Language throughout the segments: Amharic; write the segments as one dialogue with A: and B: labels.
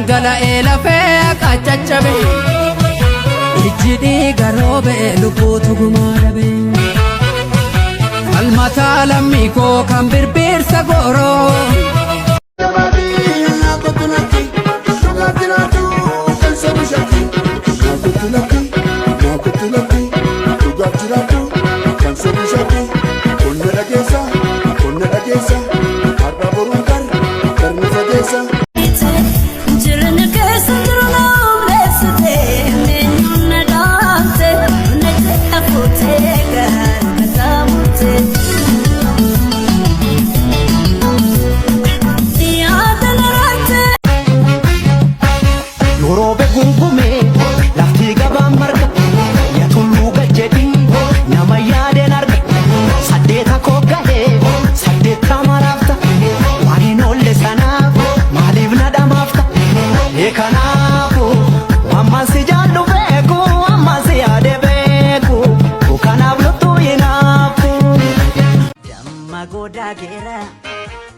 A: dhangala'ee lafee qacacabe ijjidhi garoobe lubbuutu gumaa dhabe falmataa lammii koo kan birbirsa gooroo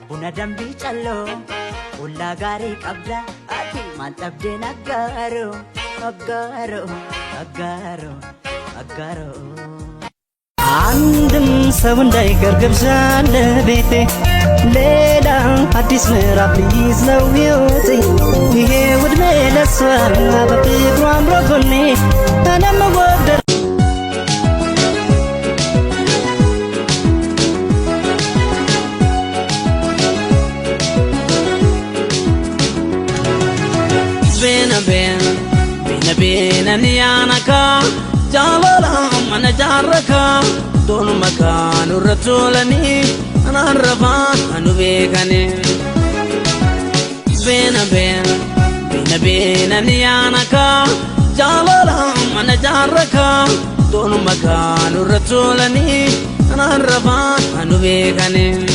A: Buna dambi callo ulla gari qabla ati man tabde nagaro አንድም ሰው እንዳይቀር ገብዣለ ቤቴ ሌላ አዲስ ምዕራፍ ሊይዝ ነው ሕይወቴ ይሄ ውድሜ ለሷ በፍቅሩ አምሮ ጎኔ እኔም ወደር بينا نيانكا جالولا من جاركا دون مكان الرسولني أنا الرفان أنو بيكني بينا نيانكا جالولا من جاركا دون مكان الرسولني أنا الرفان أنو بيكني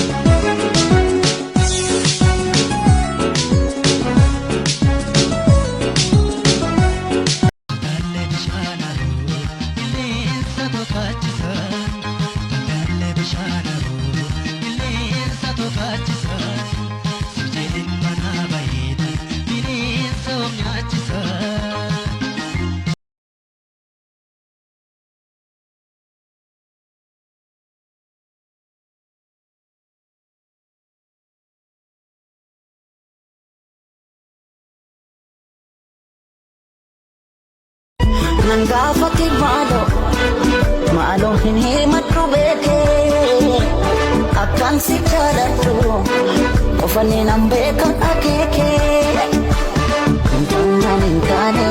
A: Nangafati malo hinihimat ko beke akan si charatu ofani nambeka akeke kuntanin kane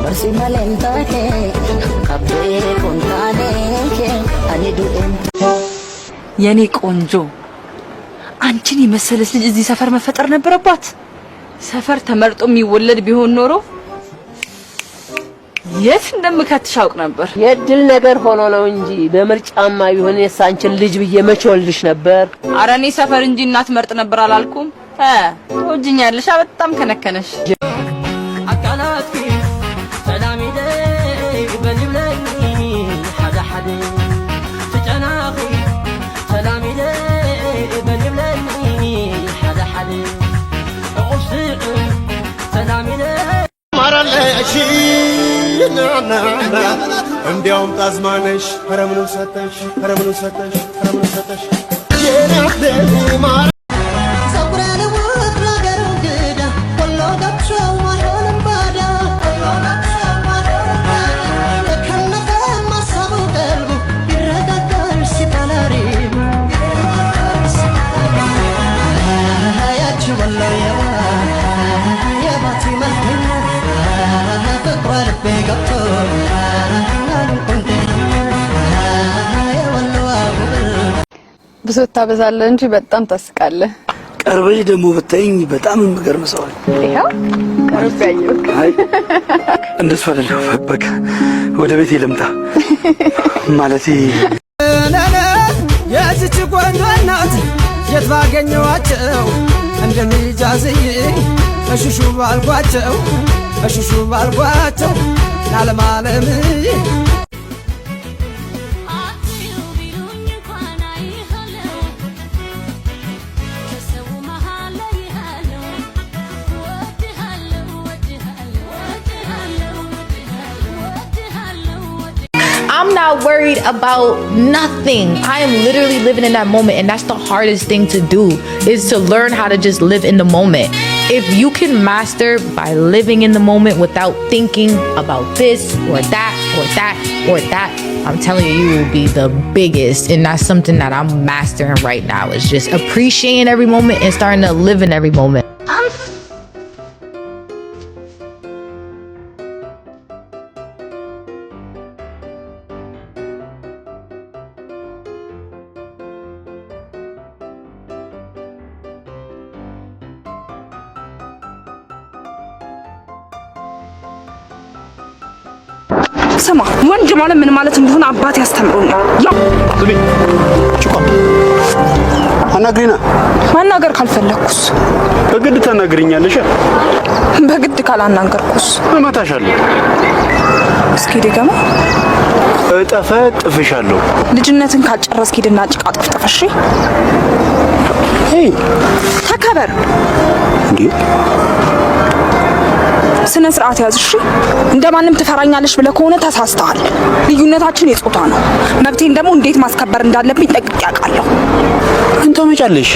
A: barsi malenta ke abe kuntane ke ani duem
B: የኔ ቆንጆ አንቺን የመሰለች ልጅ እዚህ ሰፈር መፈጠር ነበረባት። ሰፈር ተመርጦ የሚወለድ ቢሆን ኖሮ የት እንደምከትሽ አውቅ ነበር።
C: የድል ነገር ሆኖ ነው እንጂ በምርጫማ ቢሆን የሳንችን ልጅ ብዬ መቼ ወልድሽ ነበር።
B: ኧረ እኔ ሰፈር እንጂ እናት መርጥ ነበር አላልኩም። ትወጂኛለሽ፣ በጣም ከነከነሽ።
A: አቃላቲ ሰላም ይለይ በልብለኝ ሐዳ ሐዳ ተጨናኺ ሰላም ይለይ በልብለኝ ሐዳ ሐዳ ቁስጥ ሰላም ይለይ ማራለሽ እንዲያውም ጣዝማነሽ ሐረምኑ ሰጠሽ
D: ብዙ ታበዛለህ እንጂ በጣም ታስቃለህ።
E: ቀርበሽ ደግሞ ብታይኝ በጣም የምገርም ሰው ነኝ።
D: ይሄው ቀርብ ያየው።
E: አይ እንደሱ አይደለም። በቃ ወደ ቤቴ ልምጣ ማለቴ የዚች ቆንጆ እናት የት ባገኘዋቸው እንደሚጃዝይ እሽሹ ባልኳቸው ለዓለም ዓለም
F: I'm not worried about nothing. I am literally living in that moment, and that's the hardest thing to do, is to learn how to just live in the moment. If you can master by living in the moment without thinking about this or that or that or that, I'm telling you, you will be the biggest. And that's something that I'm mastering right now, is just appreciating every moment and starting to live in every moment.
B: ስማ ወንድ ማለት ምን ማለት እንደሆነ አባቴ ያስተምሩኛል። ያው
G: ዝም ጭቋ አናግሪና
B: ማናገር ካልፈለኩስ
G: በግድ ታናግሪኛለሽ።
B: በግድ ካላናገርኩስ
G: እመታሻለሁ።
B: እስኪ ደገማ
G: እጠፈጥፍሻለሁ።
B: ልጅነትን ካልጨረስክ ሂድና ጭቃ ጥፍጥፍሽ።
G: ሄይ
B: ተከበር
G: እንዴ!
B: ስነ ስርዓት ያዝ። እሺ እንደማንም ትፈራኛለሽ ብለህ ከሆነ ተሳስተሃል። ልዩነታችን የጾታ ነው። መብቴን ደግሞ እንዴት ማስከበር እንዳለብኝ ጠንቅቄ አውቃለሁ።
G: እንት መጫለሽ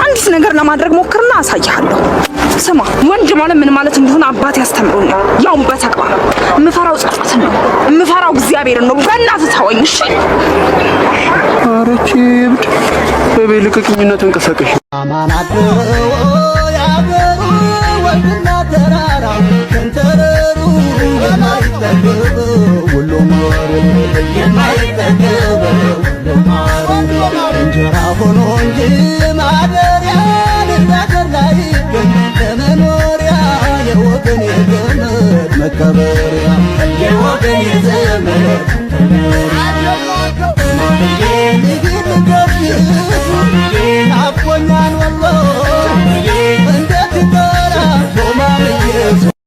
B: አንዲት ነገር ለማድረግ ሞክርና አሳይሃለሁ። ስማ ወንድ ማለት ምን ማለት እንደሆነ አባቴ ያስተምሩኛል። ያው በተግባር የምፈራው ጸጸትን ነው። የምፈራው እግዚአብሔርን ነው። በእናትህ ተወኝ። እሺ
G: አረቺ ብድ በቤልቅቅኝና ተንቀሳቀሽ
E: አማናት ያገሩ ወንድና ተራራ ከንተረሩ የማይጠገብ ሁሉ ማሩ የማይጠገብ ሁሉ ማሩ እንጀራ ሆኖ እንጂ ማደሪያ ልናገር ላይ ለመኖሪያ የወገን የዘመድ መከበሪያ የወገን የዘመድ አቆኛን ወሎ